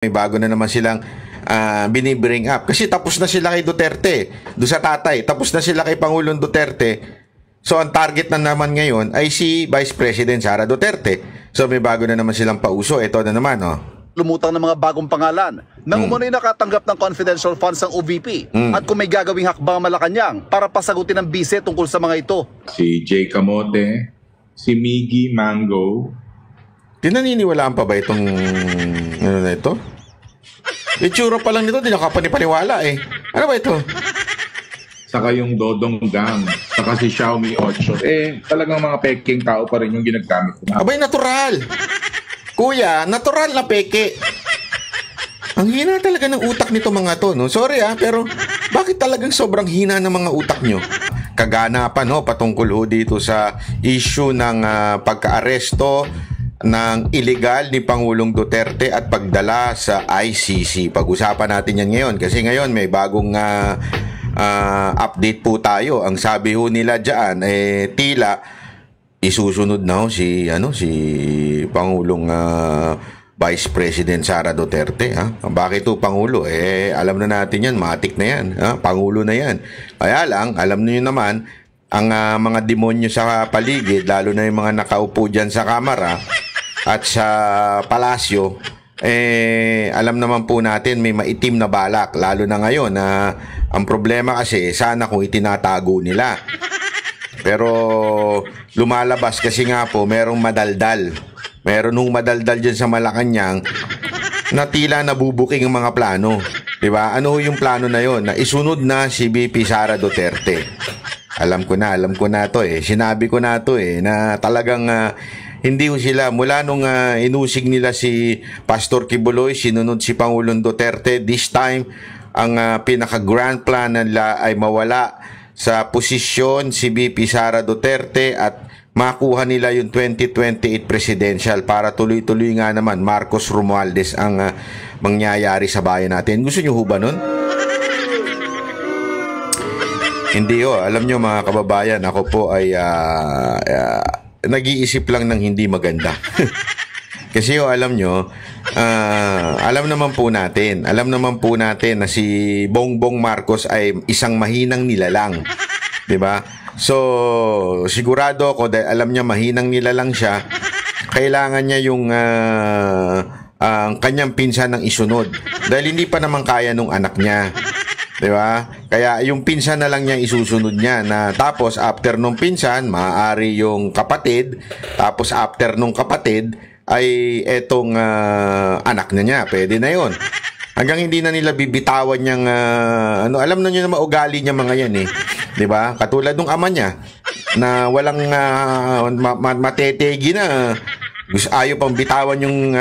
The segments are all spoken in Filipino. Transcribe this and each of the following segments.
May bago na naman silang binibring up. Kasi tapos na sila kay Duterte. Doon sa tatay. Tapos na sila kay Pangulong Duterte. So, ang target na naman ngayon ay si Vice President Sara Duterte. So, may bago na naman silang pauso. Ito na naman, oh. Lumutang ng mga bagong pangalan na umunoy nakatanggap ng confidential funds ng OVP at kung may gagawing hakbang Malacanang para pasagutin ang bise tungkol sa mga ito. Si Jay Camote, si Miggy Mango. Tinaniniwalaan pa ba itong ano na ito? Itsura pa lang nito, di nakapanipaniwala eh. Ano ba ito? Saka yung Dodong Gang, saka si Xiaomi 8. Talagang mga peking tao pa rin yung ginagamit ko. Abay, natural. Kuya, natural na peke. Ang hina talaga ng utak nito mga to, no? Sorry pero bakit talagang sobrang hina ng mga utak nyo? Kaganapan, no? Patungkol ho dito sa issue ng pagka-aresto ng illegal ni Pangulong Duterte at pagdala sa ICC. Pag-usapan natin yan ngayon kasi ngayon may bagong update po tayo. Ang sabi ho nila dyan, tila isusunod na ho si Pangulong Vice President Sara Duterte. Bakit ho Pangulo? Alam na natin yan, matik na yan. Pangulo na yan. Kaya lang, alam niyo naman, ang mga demonyo sa paligid, lalo na yung mga nakaupo dyan sa kamara at sa palasyo, alam naman po natin may maitim na balak, lalo na ngayon na ang problema kasi sana kung itinatago nila. Pero lumalabas kasi nga po merong madaldal. Meron nung madaldal dyan sa Malacanang na tila nabubuking ang mga plano. Diba? Ano yung plano na yon? Na isunod na si VP Sara Duterte. Alam ko na to Sinabi ko na to na talagang hindi ko sila, mula nung inusig nila si Pastor Kibuloy, sinunod si Pangulong Duterte. This time, ang pinaka-grand plan nila ay mawala sa posisyon si VP Sara Duterte at makuha nila yung 2028 presidential para tuloy-tuloy nga naman Marcos Romualdez ang mangyayari sa bayan natin. Gusto nyo ho ba nun? Hindi ho. Alam nyo mga kababayan, ako po ay nag-iisip lang ng hindi maganda. Kasi alam nyo, alam naman po natin na si Bongbong Marcos ay isang mahinang nilalang. 'Di ba? So, sigurado ako dahil alam niya mahinang nilalang siya, kailangan niya yung ang kanyang pinsan ng isunod. Dahil hindi pa naman kaya nung anak niya. 'Di ba? Kaya yung pinsan na lang niya isusunod niya na tapos after nung pinsan, maaari yung kapatid, tapos after nung kapatid ay etong anak na niya. Pwede na 'yon. Hanggang hindi na nila bibitawan niyang alam na niyo na maugali niya mga yan 'Di ba? Katulad nung ama niya na walang matetegi na ayaw pang bitawan yung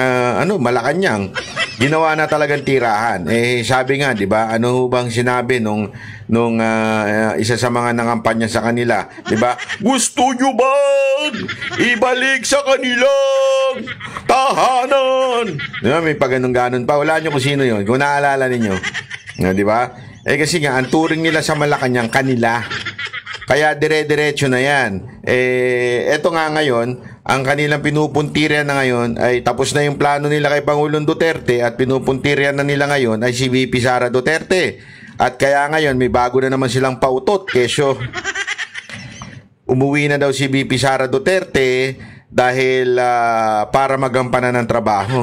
Malacanang. Ginawa na talagang tirahan. Sabi nga, 'di ba? Ano bang sinabi nung isa sa mga nangampanya sa kanila, 'di ba? Gusto nyo ba ibalik sa kanilang tahanan? Diba? May paganon-ganon pa. Wala nyo kung sino 'yon. Kung naalala ninyo. 'Di ba? Kasi nga ang turing nila sa Malacanang kanila. Kaya dire-diretso na 'yan. Eto nga ngayon, ang kanilang pinupuntiryan na ngayon ay tapos na yung plano nila kay Pangulong Duterte at pinupuntiryan na nila ngayon ay si VP Sara Duterte. At kaya ngayon may bago na naman silang pautot kesyo umuwi na daw si VP Sara Duterte dahil para magampanan ng trabaho.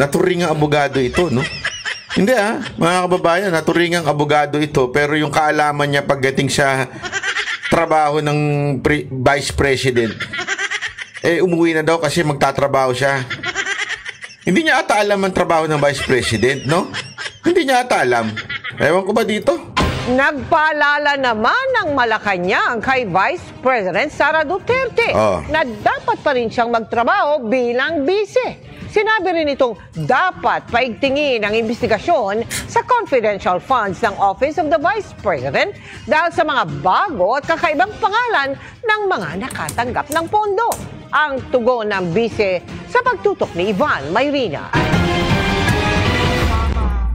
Naturing ang abogado ito, no? Hindi mga kababayan, naturing ang abogado ito pero yung kaalaman niya pagdating sa trabaho ng Vice President umuwi na daw kasi magtatrabaho siya. Hindi niya ata alam ang trabaho ng Vice President, no? Hindi niya ata alam. Ewan ko ba dito? Nagpaalala naman ng Malacanang kay Vice President Sara Duterte na dapat pa rin siyang magtrabaho bilang bise. Sinabi rin itong dapat paigtingin ang investigasyon sa confidential funds ng Office of the Vice President dahil sa mga bago at kakaibang pangalan ng mga nakatanggap ng pondo. Ang tugon ng bise sa pagtutok ni Ivan Mayrina.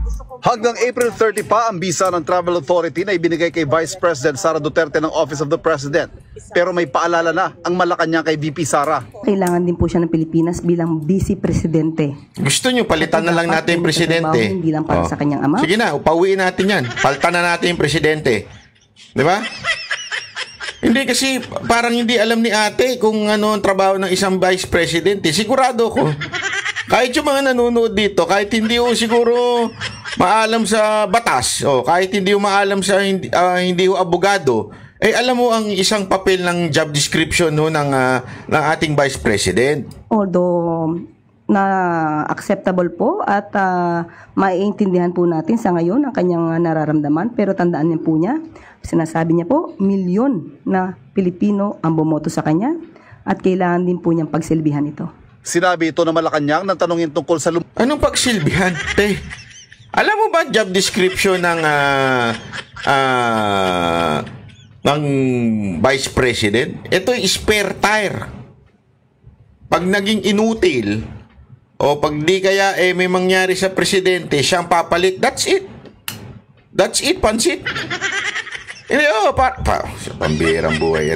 Gusto ko Hanggang April 30 pa ang bisa ng Travel Authority na ibinigay kay Vice President Sara Duterte ng Office of the President. Pero may paalala na ang Malacanang kay VP Sara. Kailangan din po siya ng Pilipinas bilang Vice Presidente. Gusto nyo, palitan na lang natin yung presidente. Hindi lang para sa kanyang ama. Sige na, upauwiin natin yan. Palitan na natin yung presidente. Di ba? Hindi kasi parang hindi alam ni ate kung ano ang trabaho ng isang vice president. Sigurado ko. Kahit yung mga nanonood dito, kahit hindi ko siguro maalam sa batas, kahit hindi ko maalam sa hindi ko abogado, alam mo ang isang papel ng job description ng ating vice president. Although na acceptable po at maiintindihan po natin sa ngayon ang kanyang nararamdaman, pero tandaan niyo po niya, sinasabi niya po, milyon na Pilipino ang bumoto sa kanya at kailangan din po niyang pagsilbihan ito. Sinabi ito ng Malacanang nang tanungin tungkol sa Anong pagsilbihan? Alam mo ba job description ng vice president? Ito ay spare tire. Pag naging inutil o pag di kaya may mangyari sa presidente, siyang papalit, that's it. That's it, pansit. Hindi, pambihirang buhay,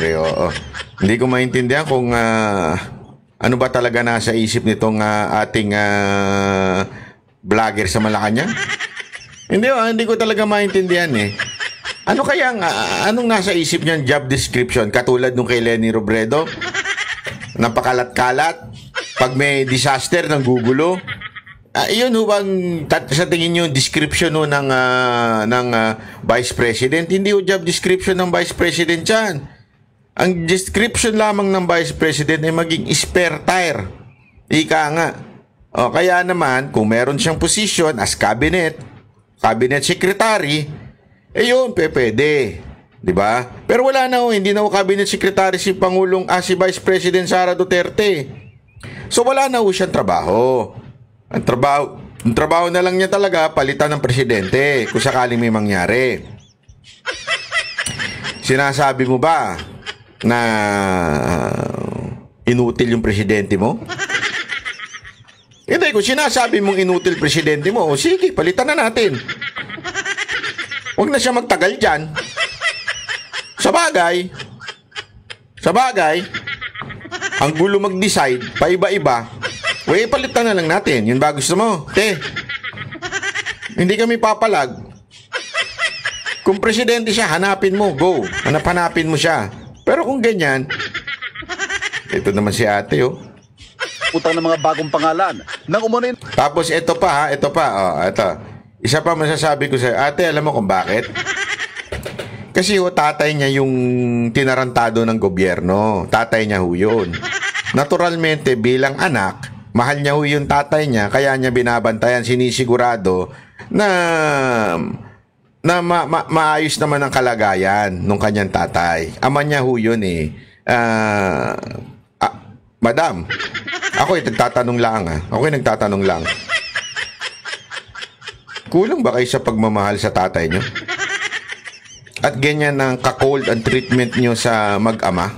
Hindi ko maintindihan kung ano ba talaga nasa isip nitong ating vlogger sa Malacanang. Hindi ko talaga maintindihan Ano kaya anong nasa isip niyan job description? Katulad nung kay Lenny Robredo, napakalat-kalat, pag may disaster ng gugulo. Iyon ho bang sa tingin niyo description ng vice president? Hindi ho job description ng vice president yan. Ang description lamang ng vice president ay maging spare tire. Ika nga. Kaya naman, kung meron siyang position as cabinet secretary, yun, pwede. Diba? Pero wala na hindi na cabinet secretary si Pangulong, si Vice President Sara Duterte. So wala na siyang trabaho. Ang trabaho na lang niya talaga, palitan ng presidente kung sakaling may mangyari. Sinasabi mo ba na inutil yung presidente mo? Hindi, kung sinasabi mong inutil presidente mo, sige, palitan na natin. Huwag na siya magtagal dyan. Sa bagay, ang gulo mag-decide, paiba-iba, palitan na lang natin. Yun ba gusto mo? Hindi kami papalag. Kung presidente siya, hanapin mo, go. Hanapin mo siya. Pero kung ganyan, ito naman si ate, utang ng mga bagong pangalan. Nang umunin. Tapos ito pa. Ito. Isa pa masasabi ko sa ate, alam mo kung bakit? Kasi tatay niya yung tinarantado ng gobyerno. Tatay niya yun. Naturalmente, bilang anak, mahal niya yung tatay niya, kaya niya binabantayan, sinisigurado na maayos naman ang kalagayan ng kanyang tatay. Ama niya yun Madam, ako nagtatanong lang. Kulang ba kayo sa pagmamahal sa tatay nyo? At ganyan ang ka-cold ang treatment nyo sa mag-ama?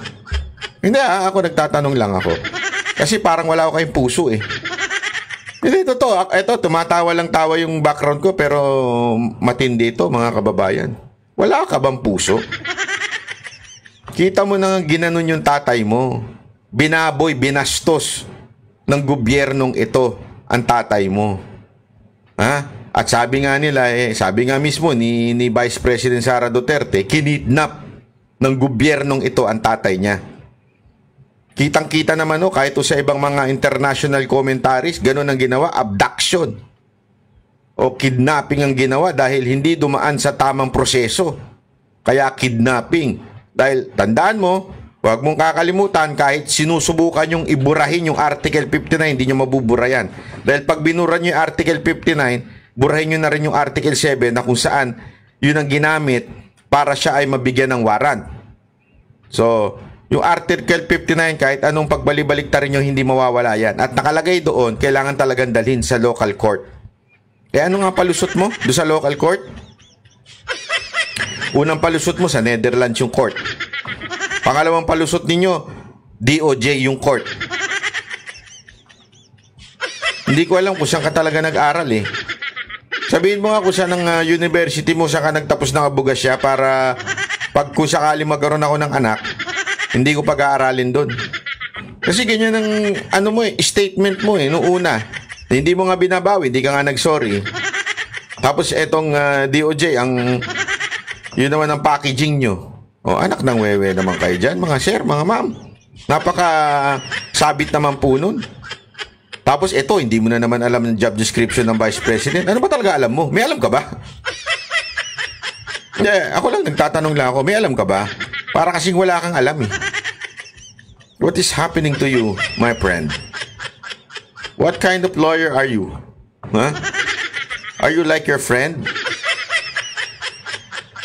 Hindi ako nagtatanong lang ako. Kasi parang wala ako kayong puso Hindi, totoo. Ito, tumatawa lang tawa yung background ko, pero matindi ito, mga kababayan. Wala ka bang puso? Kita mo na ginanon yung tatay mo. Binaboy, binastos ng gobyernong ito ang tatay mo. At sabi nga nila, sabi nga mismo ni Vice President Sara Duterte, kinidnap ng gobyernong ito ang tatay niya. Kitang-kita naman kahit sa ibang mga international commentaries, ganun ang ginawa, abduction o kidnapping ang ginawa dahil hindi dumaan sa tamang proseso. Kaya kidnapping. Dahil tandaan mo, huwag mong kakalimutan, kahit sinusubukan yung iburahin yung Article 59, hindi nyo mabubura yan. Dahil pag binura nyo yung Article 59, burahin nyo na rin yung Article 7 na kung saan yun ang ginamit para siya ay mabigyan ng warrant. So, yung Article 59, kahit anong pagbalik-baliktarin nyo, hindi mawawala yan. At nakalagay doon, kailangan talagang dalhin sa local court. Ano nga palusot mo doon sa local court? Unang palusot mo sa Netherlands yung court. Pangalawang palusot ninyo, DOJ yung court. Hindi ko alam kung saan ka talaga nag-aral Sabihin mo nga kung saan ang university mo, saan ka nagtapos ng abogasya para pag kung sakali magkaroon ako ng anak, hindi ko pag-aaralin doon. Kasi ganyan ang ano mo statement mo noong una. Hindi mo nga binabawi, hindi ka nga nag-sorry. Tapos etong DOJ, yun naman ang packaging nyo. O anak ng wewe naman kayo dyan, mga sir, mga ma'am. Napaka sabit naman po nun. Tapos ito, hindi mo na naman alam ng job description ng Vice President. Ano ba talaga alam mo? May alam ka ba? Ako lang, nagtatanong lang ako. May alam ka ba? Para kasing wala kang alam eh. What is happening to you, my friend? What kind of lawyer are you? Huh? Are you like your friend?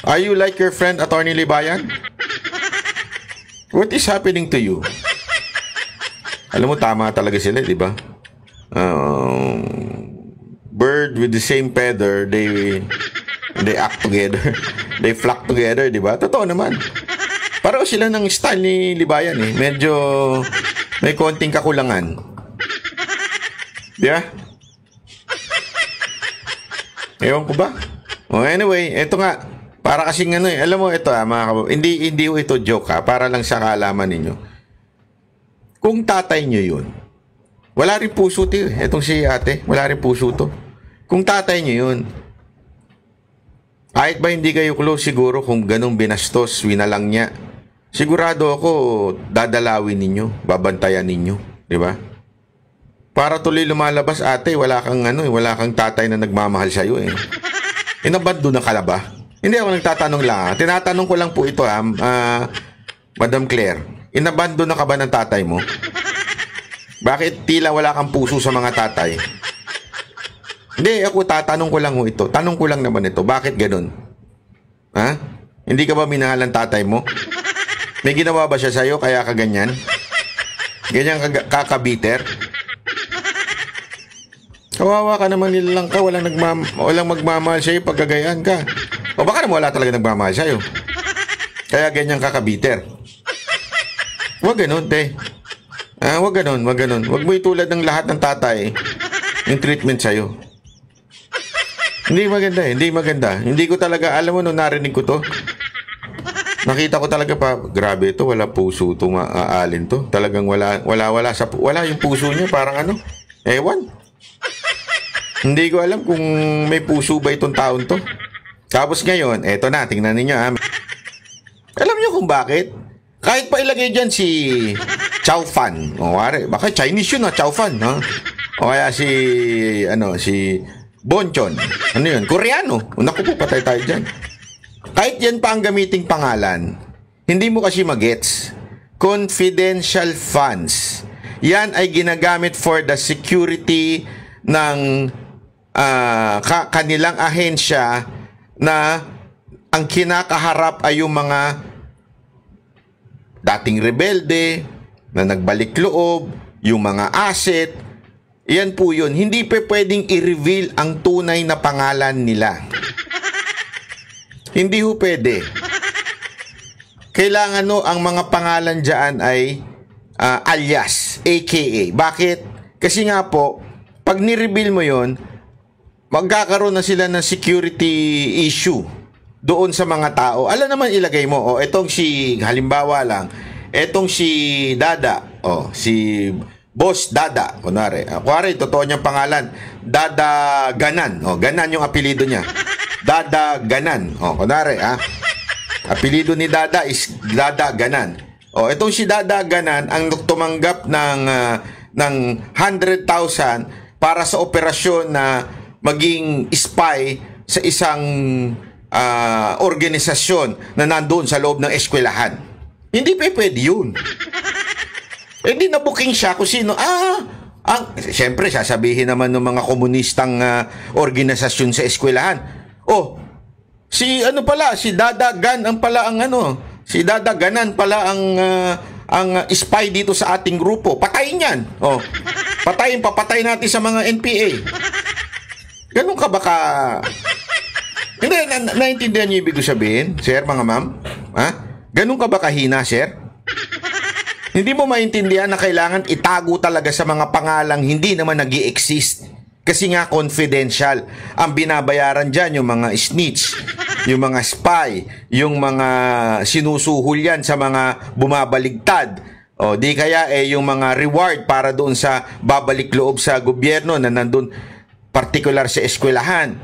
Are you like your friend, Attorney Libayan? What is happening to you? Alam mo, tama talaga sila, di ba? Bird with the same feather, they act together. They flock together, di ba? Totoo naman. Pareho sila ng style ni Libayan eh. Medyo may konting kakulangan. Di ba? Ewan ko ba? Anyway, eto nga. Para kasing alam mo, ito mga hindi ito joke para lang sa kaalaman ninyo. Kung tatay nyo yun, wala rin puso to. Etong si ate, wala rin puso to. Kung tatay nyo yun, kahit ba hindi kayo close siguro kung ganong binastos, winalang niya, sigurado ako dadalawin ninyo, babantayan ninyo, di ba? Para tuloy lumalabas, ate, wala kang tatay na nagmamahal sa iyo eh. Inabando na ka na ba? Hindi ako nagtatanong lang. Tinatanong ko lang po ito Madam Claire, inabando na ka ba ng tatay mo? Bakit tila wala kang puso sa mga tatay? Hindi, ako tatanong ko lang ito. Tanong ko lang naman ito. Bakit ganun? Ha? Hindi ka ba minahal ng tatay mo? May ginawa ba siya sa'yo kaya ka ganyan? Ganyan kakabiter? Kawawa ka naman, nilalang ka. Walang magmamahal sa'yo pag gagayaan ka. O baka naman wala talaga nagmamahal sa'yo. Kaya ganyan kakabiter. Huwag ganun, te. Wag ganun. Wag mo itulad ng lahat ng tatay yung treatment sa'yo. Hindi maganda. Hindi ko talaga, alam mo, nung narinig ko to, nakita ko talaga pa, grabe ito, wala puso itong aalin to. Talagang wala yung puso niya, parang ewan. Hindi ko alam kung may puso ba itong taon to. Tapos ngayon, eto na, tingnan ninyo Alam niyo kung bakit? Kahit pa ilagay dyan si Chow Fan. Baka Chinese yun Chow Fan. O kaya si Bonchon. Ano yun? Koreano. Naku po, patay tayo dyan. Kahit yan pa ang gamiting pangalan, hindi mo kasi magets. Confidential funds. Yan ay ginagamit for the security ng kanilang ahensya na ang kinakaharap ay yung mga dating rebelde na nagbalik loob, yung mga asset. Yan po yun. Hindi pa pwedeng i-reveal ang tunay na pangalan nila. Hindi ho pwede. Kailangan ang mga pangalan dyan ay alias, aka. Bakit? Kasi nga po, pag ni-reveal mo yon, magkakaroon na sila ng security issue doon sa mga tao. Alam naman ilagay mo, etong halimbawa lang, etong si Dada, si Boss Dada, kunwari, totoo niyang pangalan, Dada Ganan, Ganan yung apelido niya. Dada Ganan, kunwari, apelido ni Dada is Dada Ganan. Etong si Dada Ganan ang tumanggap ng 100,000 para sa operasyon na maging spy sa isang organisasyon na nandoon sa loob ng eskwelahan. Hindi pa pwede yun. Hindi na booking siya kung sino. Siyempre, sasabihin naman ng mga komunistang organisasyon sa eskwelahan. Si Dada Gan si Dada Ganan pala ang spy dito sa ating grupo. Patayin yan. Papatayin natin sa mga NPA. Ganun ka baka... Hindi, naintindihan niyo ibig sabihin, sir, mga ma'am? Ganun ka ba kahina, sir? Hindi mo maintindihan na kailangan itago talaga sa mga pangalang hindi naman nag-i-exist. Kasi nga confidential. Ang binabayaran dyan, yung mga snitch, yung mga spy, yung mga sinusuhol yan sa mga bumabaligtad. O di kaya yung mga reward para doon sa babalik loob sa gobyerno na nandun particular sa eskwelahan.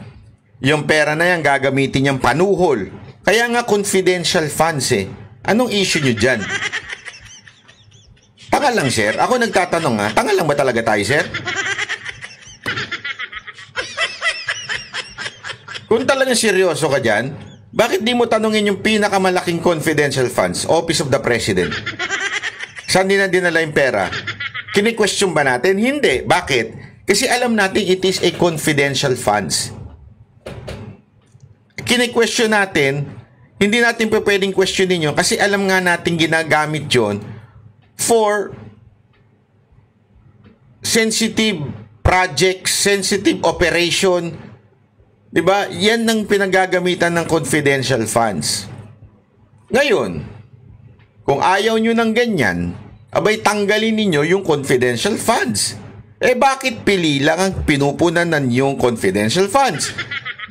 Yung pera na yan gagamitin niyang panuhol. Kaya nga confidential funds Anong issue nyo dyan? Tanga lang, sir. Ako nagtatanong tanga lang ba talaga tayo, sir? Kung talagang seryoso ka dyan, bakit di mo tanungin yung pinakamalaking confidential funds, Office of the President? Saan dinala yung pera? Kini-question ba natin? Hindi. Bakit? Kasi alam natin it is a confidential funds. Kini-question natin, hindi natin pwedeng questionin yun kasi alam nga natin ginagamit yun for sensitive projects, sensitive operation. Diba? Yan ang pinagagamitan ng confidential funds. Ngayon, kung ayaw nyo ng ganyan, abay tanggalin ninyo yung confidential funds. Bakit pili lang ang pinupunan ng yung confidential funds?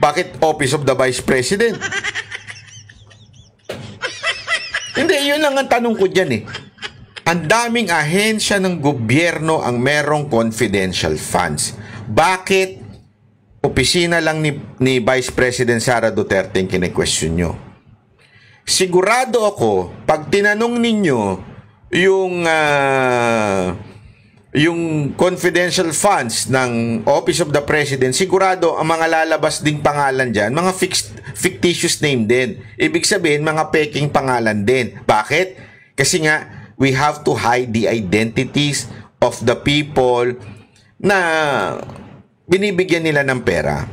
Bakit Office of the Vice President? Hindi, yun lang ang tanong ko dyan Ang daming ahensya ng gobyerno ang merong confidential funds. Bakit opisina lang ni Vice President Sara Duterte ang kine-question nyo? Sigurado ako, pag tinanong ninyo yung confidential funds ng Office of the President, sigurado ang mga lalabas ding pangalan dyan, mga fictitious name din. Ibig sabihin, mga peking pangalan din. Bakit? Kasi nga, we have to hide the identities of the people na binibigyan nila ng pera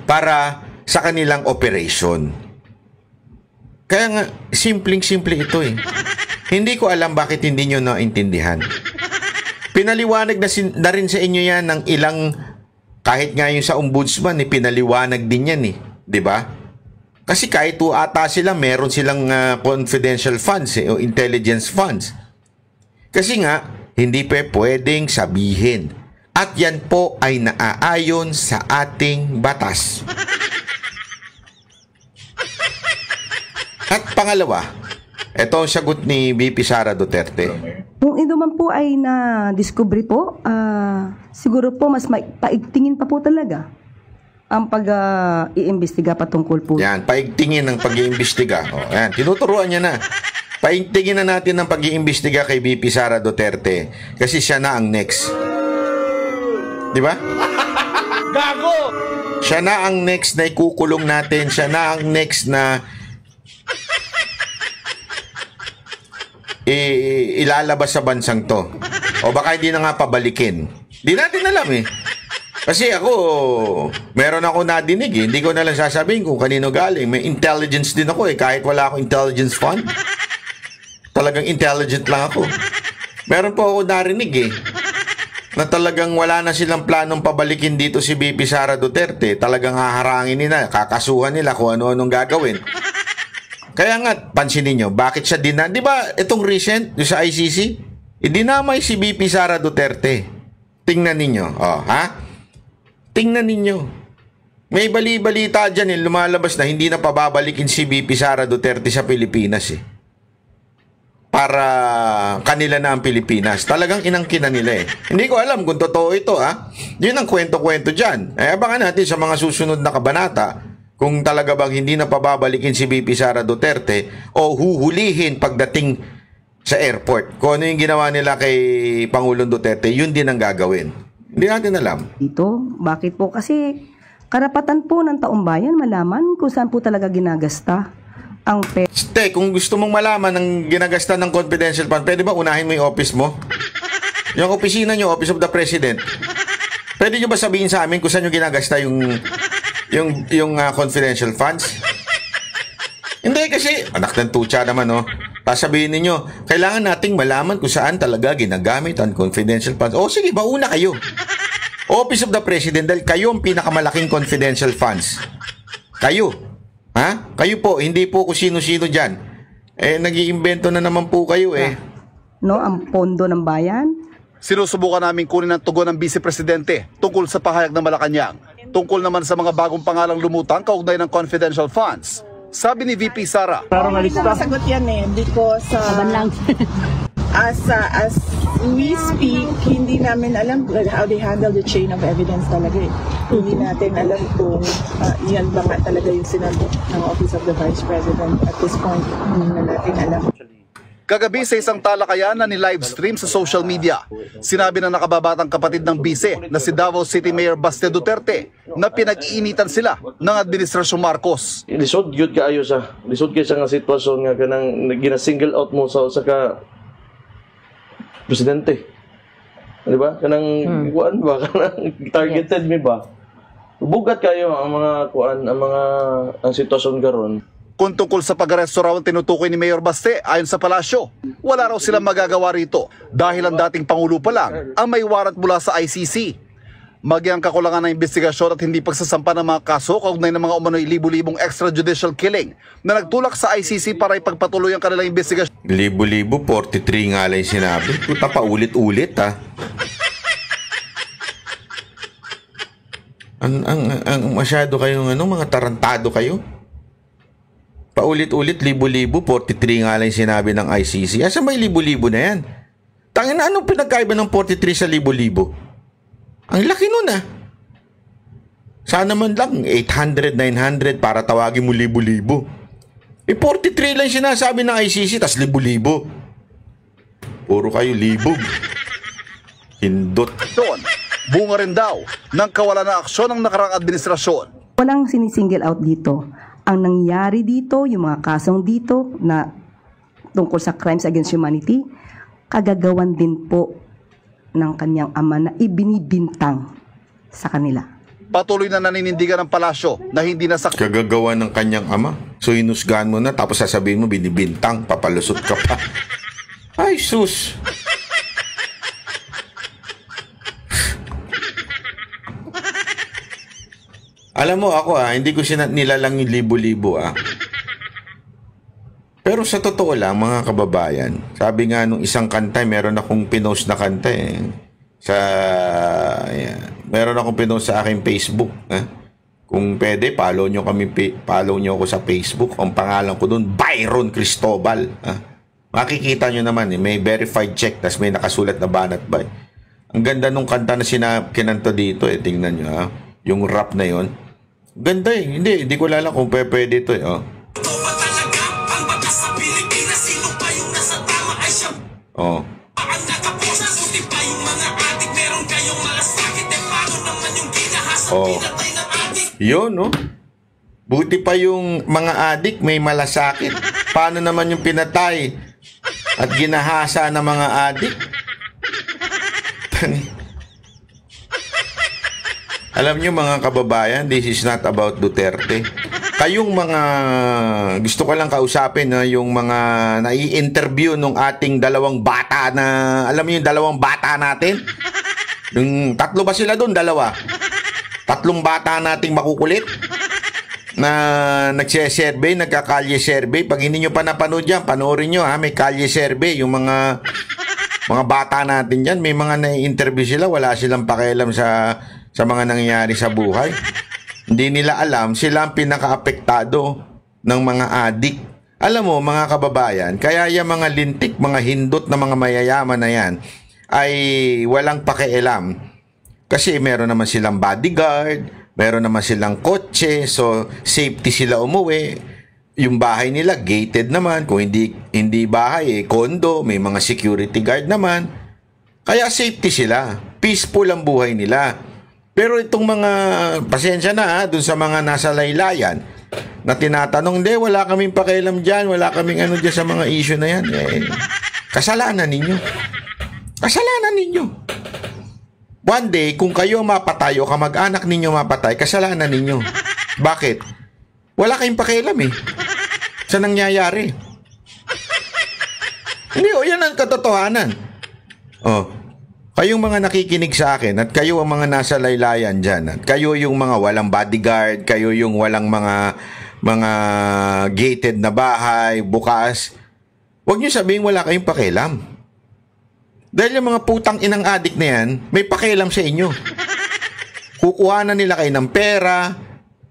para sa kanilang operation. Kaya nga, simpleng-simple ito Hindi ko alam bakit hindi nyo naintindihan. Pinaliwanag na rin sa inyo yan ng ilang, kahit nga yung sa ombudsman, pinaliwanag din yan Diba? Kasi kahit ata sila, meron silang confidential funds o intelligence funds. Kasi nga, hindi pwedeng sabihin. At yan po ay naaayon sa ating batas. At pangalawa, ito ang sagot ni VP Sara Duterte. Kung ito man po ay na-discovery po, siguro po mas paigtingin pa po talaga ang pag-iimbestiga patungkol po. Yan, paigtingin ang pag-iimbestiga. Yan, tinuturuan niya na. Paigtingin na natin ang pag-iimbestiga kay VP Sara Duterte kasi siya na ang next. Di ba? Gago! Siya na ang next na ikukulong natin. Siya na ang next na ilalabas sa bansang to. O baka hindi na nga pabalikin. Di natin alam Kasi ako, meron ako nadinig Hindi ko na lang sasabihin kung kanino galing. May intelligence din ako kahit wala akong intelligence fund. Talagang intelligent lang ako. Meron po ako narinig na talagang wala na silang planong pabalikin dito si VP Sara Duterte. Talagang haharangin nila, kakasuhan nila kung ano-anong gagawin. Kaya nga, pansinin nyo, bakit siya di ba itong recent, yung sa ICC, idinamay si VP Sara Duterte. Tingnan ninyo, Tingnan ninyo. May bali-balita dyan lumalabas na hindi na pababalikin si VP Sara Duterte sa Pilipinas para kanila na ang Pilipinas. Talagang inangkin na nila Hindi ko alam kung totoo ito Yun ang kwento-kwento dyan. Abangan natin sa mga susunod na kabanata kung talaga bang hindi na pababalikin si VP Sara Duterte o huhulihin pagdating sa airport. Kung ano yung ginawa nila kay Pangulong Duterte, yun din ang gagawin. Hindi natin alam. Ito, bakit po? Kasi karapatan po ng taong bayan malaman kung saan po talaga ginagasta ang pera. Kung gusto mong malaman ang ginagasta ng confidential fund, pwede ba unahin mo yung office mo? Yung opisina nyo, Office of the President. Pwede nyo ba sabihin sa amin kung saan nyo ginagasta yung confidential funds? Hindi kasi, anak ng tutsa naman sabihin ninyo, kailangan nating malaman kung saan talaga ginagamit ang confidential funds. Sige, mauna kayo. Office of the President, dahil kayo ang pinakamalaking confidential funds. Kayo. Kayo po, hindi po kung sino-sino dyan. Nag-iimbento na naman po kayo ang pondo ng bayan, Sinusubukan namin kunin ang tugon ng Vice Presidente tungkol sa pahayag ng Malacanang. Tungkol naman sa mga bagong pangalang lumutang kaugnay ng confidential funds. Sabi ni VP Sara, hindi ko masagot yan because as we speak, hindi namin alam how they handle the chain of evidence talaga Hindi natin alam kung yan ba nga talaga yung sinabi ng Office of the Vice President at this point. Hindi na natin alam. kagabi sa isang talakayan na ni-livestream sa social media, sinabi ng nakababatang kapatid ng bise na si Davao City Mayor Baste Duterte na pinag-iinitan sila ng Administrasyong Marcos. Lisod yun kaayo sa. Lisod kayo sa nga sitwasyon nga kanang gina-single out mo sa ka presidente. Di ba? Kanang kuan ba? Kanang targeted mi ba? Bugat kayo ang mga kuan, ang sitwasyon karon. Kung tungkol sa pag-aresto raw ang tinutukoy ni Mayor Baste, ayon sa palasyo, wala raw silang magagawa rito dahil ang dating Pangulo pa lang ang may warrant mula sa ICC. Magyang kakulangan ng investigasyon at hindi pagsasampa ng mga kaso kaugnay ng mga umano'y libu-libong extrajudicial killing na nagtulak sa ICC para ipagpatuloy ang kanilang investigasyon. Libo-libo, 43 nga lang sinabi. Puta pa ulit-ulit ha. Ang masyado kayong mga tarantado kayo. Paulit-ulit, libo-libo, 43 nga lang sinabi ng ICC. Asa may libo-libo na yan? Tangin na, anong pinagkaiba ng 43 sa libo-libo? Ang laki nun ah. Sana man lang 800, 900 para tawagin mo libo-libo. 43 lang sinasabi ng ICC, tas libo-libo. Puro kayo libog. Hindot. Bunga rin daw ng kawalan ng aksyon ng nakarang administrasyon. Walang sinisingle out dito. Ang nangyari dito, yung mga kasong dito na tungkol sa crimes against humanity, kagagawan din po ng kanyang ama na ibinibintang sa kanila. Patuloy na naninindigan ng palasyo na hindi na kagagawa ng kanyang ama. So hinusgahan mo na tapos sasabihin mo binibintang, papalusot ka pa. Ay sus. Alam mo ako hindi ko nilalang yung libo-libo Pero sa totoo lang mga kababayan, sabi nga nung isang kanta, meron akong pinost na kanta meron akong pinost sa aking Facebook. Kung pwede, follow nyo ako sa Facebook. Ang pangalan ko doon, Byron Cristobal. Makikita nyo naman may verified check, tas may nakasulat na banat bay. Ang ganda nung kanta na kinanta dito tingnan nyo yung rap na yon. Ganda hindi ko alam kung pwede ito Yun, no? Buti pa yung mga adik may malasakit. Paano naman yung pinatay at ginahasa ng mga adik? Alam nyo mga kababayan, this is not about Duterte. Kayong mga, gusto ko lang kausapin yung mga nai-interview nung ating dalawang bata na, alam mo yung dalawang bata natin? Yung tatlo ba sila doon? Dalawa. Tatlong bata nating makukulit na nagse-survey, nagka-kalye survey. Pag hindi nyo pa napanood yan, panoorin nyo may kalye survey. Yung mga bata natin yan, may mga na-interview sila, wala silang pakialam sa mga nangyayari sa buhay. Hindi nila alam, sila ang pinaka-apektado ng mga adik. Alam mo mga kababayan, kaya yung mga lintik, mga hindot na mga mayayaman na yan ay walang pakialam. Kasi meron naman silang bodyguard, meron naman silang kotse, so safety sila umuwi. Yung bahay nila gated naman, kung hindi bahay condo, may mga security guard naman. Kaya safety sila, peaceful ang buhay nila. Pero itong mga pasensya na dun sa mga nasa laylayan na tinatanong, hindi, wala kaming pakialam dyan, wala kaming dyan sa mga issue na yan. Kasalanan ninyo. Kasalanan ninyo. One day, kung kayo mapatay o kamag-anak ninyo mapatay, kasalanan ninyo. Bakit? Wala kayong pakialam sa nangyayari. Hindi, yan ang katotohanan. Kayong mga nakikinig sa akin at kayo ang mga nasa laylayan dyan at kayo yung mga walang bodyguard, kayo yung walang mga gated na bahay, bukas, huwag nyo sabihin wala kayong pakialam. Dahil yung mga putang inang adik na yan, may pakialam sa inyo. Kukuha na nila kayo ng pera,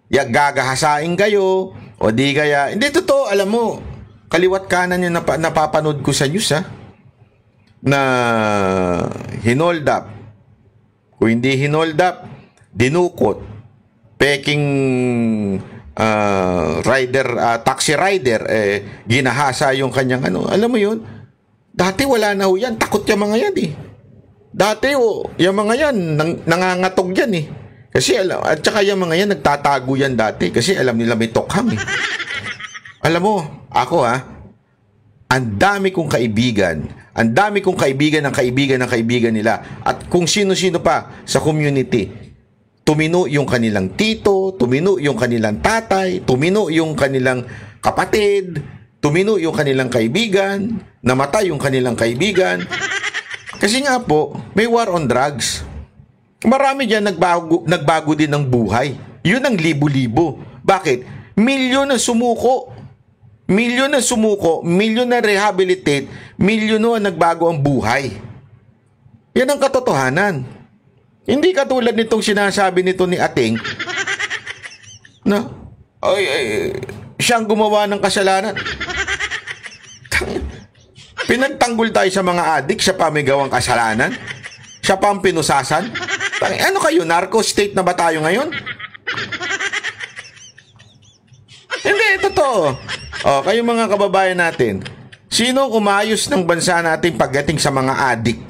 gagahasain kayo, o di kaya, hindi totoo, alam mo, kaliwat kanan yung napapanood ko sa news, ha? Na hinold up. Kung hindi hinold up, dinukot. Peking taxi rider, ginahasa yung kanyang ano. Alam mo yun? Dati wala na ho yan. Takot yung mga yan eh. Dati yung mga yan, nangangatog yan eh. Kasi at saka yung mga yan, nagtatago yan dati. Kasi alam nila may tokham eh. Alam mo, ako ang dami kong kaibigan. Ang dami kong kaibigan ng kaibigan nila. At kung sino-sino pa sa community. Tumino yung kanilang tito, tumino yung kanilang tatay, tumino yung kanilang kapatid, tumino yung kanilang kaibigan, namatay yung kanilang kaibigan. Kasi nga po, may war on drugs. Marami dyan nagbago din ng buhay. Yun ang libo-libo. Bakit? Milyon na sumuko. Milyon na rehabilitate, milyon na nagbago ang buhay. Yan ang katotohanan. Hindi katulad nitong sinasabi nito ni Ating na siyang gumawa ng kasalanan. Pinagtanggol tayo sa mga adik, siya pa may gawang kasalanan. Siya pa ang pinusasan. Ano kayo, narco state na ba tayo ngayon? Hindi, totoo. Kayong mga kababayan natin, sino umayos ng bansa natin pagdating sa mga adik?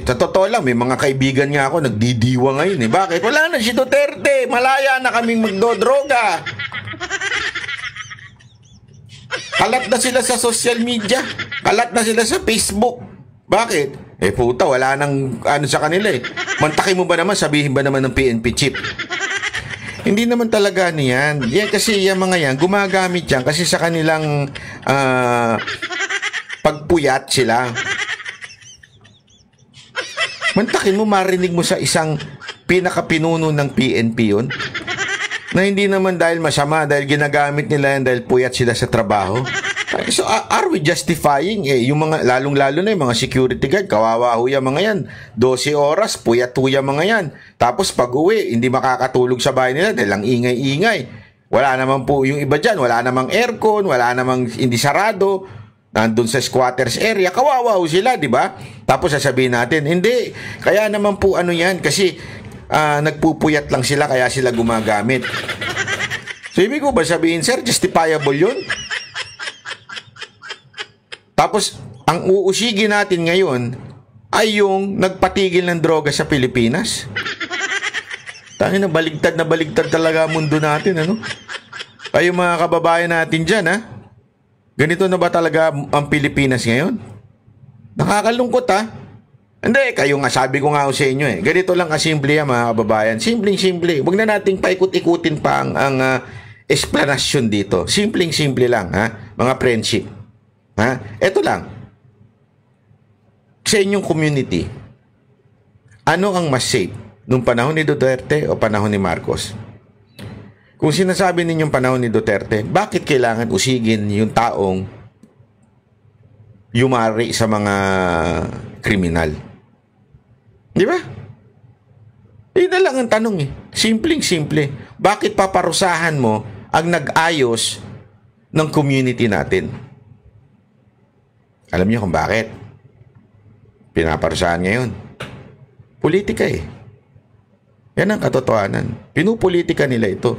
Totoo lang, may mga kaibigan nga ako nagdidiwa ngayon eh. Bakit? Wala na si Duterte. Malaya na kaming magdodroga. Kalat na sila sa social media. Kalat na sila sa Facebook. Bakit? Puta, wala nang ano sa kanila eh. Mantakin mo ba naman, sabihin ba naman ng PNP chip? Hindi naman talaga niyan. Yan kasi yung mga yan, gumagamit yan kasi sa kanilang pagpuyat sila. Mantakin mo, marinig mo sa isang pinakapinuno ng PNP yun, na hindi naman dahil masama, dahil ginagamit nila yan dahil puyat sila sa trabaho. So, are we justifying? Yung mga, lalong-lalo na yung mga security guard, kawawa ho yung mga yan. 12 oras, puyat ho yung mga yan. Tapos pag uwi, hindi makakatulog sa bahay nila dahil ang ingay-ingay. Wala naman po yung iba dyan, wala namang aircon, wala namang hindi sarado. Nandun sa squatters area, kawawa ho sila, di ba? Tapos sasabihin natin, hindi, kaya naman po ano yan, kasi nagpupuyat lang sila, kaya sila gumagamit. So, ibig ko ba sabihin, sir, justifiable yun? Tapos, ang uusigin natin ngayon ay yung nagpatigil ng droga sa Pilipinas. Tangin na baligtad talaga ang mundo natin, ano? Ay, mga kababayan natin dyan, ha? Ganito na ba talaga ang Pilipinas ngayon? Nakakalungkot ha. Hindi, kayo nga, sabi ko nga sa inyo eh. Ganito lang kasimple yan mga kababayan. Simpleng-simple. Huwag na nating paikot-ikutin pa ang explanation dito. Simpleng-simple lang ha. Mga friendship. Ha? Ito lang. Sa inyong community, ano ang mas safe? Nung panahon ni Duterte o panahon ni Marcos? Kung sinasabi ninyong panahon ni Duterte, bakit kailangan usigin yung taong yumari sa mga kriminal? Di ba? Yun na lang ang tanong eh. Simpleng-simple. Bakit paparusahan mo ang nag-ayos ng community natin? Alam niyo kung bakit? Pinaparusahan ngayon. Politika eh. Yan ang katotohanan. Pinupolitika nila ito.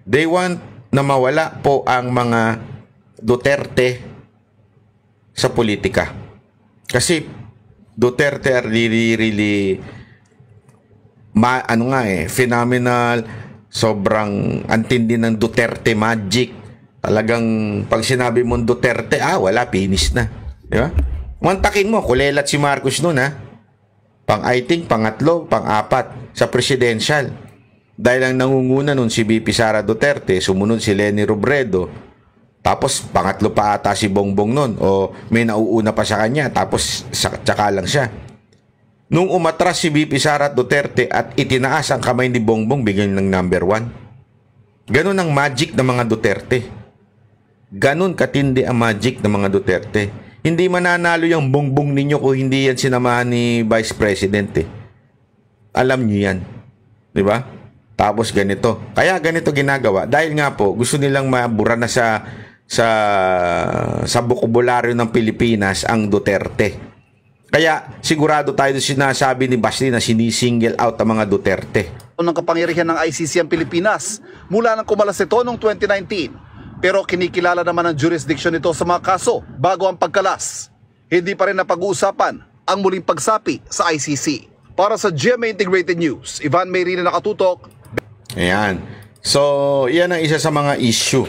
They want na mawala po ang mga Duterte sa politika. Kasi Duterte are really phenomenal. Sobrang antindi ng Duterte magic. Talagang pag sinabi mong Duterte, wala, finish na. Di ba? Mantakin mo, kulelat si Marcos noon ha. Pangatlo, pang-apat sa presidential. Dahil ang nangunguna nun si VP Sara Duterte, sumunod si Leni Robredo, tapos pangatlo pa ata si Bongbong nun, o may nauuna pa sa kanya, tapos tsaka lang siya. Nung umatras si VP Sara Duterte at itinaas ang kamay ni Bongbong, bigyan ng number 1. Ganun ang magic ng mga Duterte. Ganun katindi ang magic ng mga Duterte. Hindi mananalo yung bongbong ninyo kung hindi yan sinamahan ni Vice President eh. Alam nyo yan. Di ba? Tapos ganito. Kaya ganito ginagawa. Dahil nga po, gusto nilang mabura na sa bokabularyo ng Pilipinas ang Duterte. Kaya sigurado tayo sinasabi ni Basti na sinisingle out ang mga Duterte. Ng kapangyarihan ng ICC ang Pilipinas mula nang kumalas ito noong 2019. Pero kinikilala naman ang jurisdiction nito sa mga kaso bago ang pagkalas. Hindi pa rin napag-uusapan ang muling pagsapi sa ICC. Para sa GMA Integrated News, Ivan Mayrina nakatutok. Ayan. So, yan ang isa sa mga issue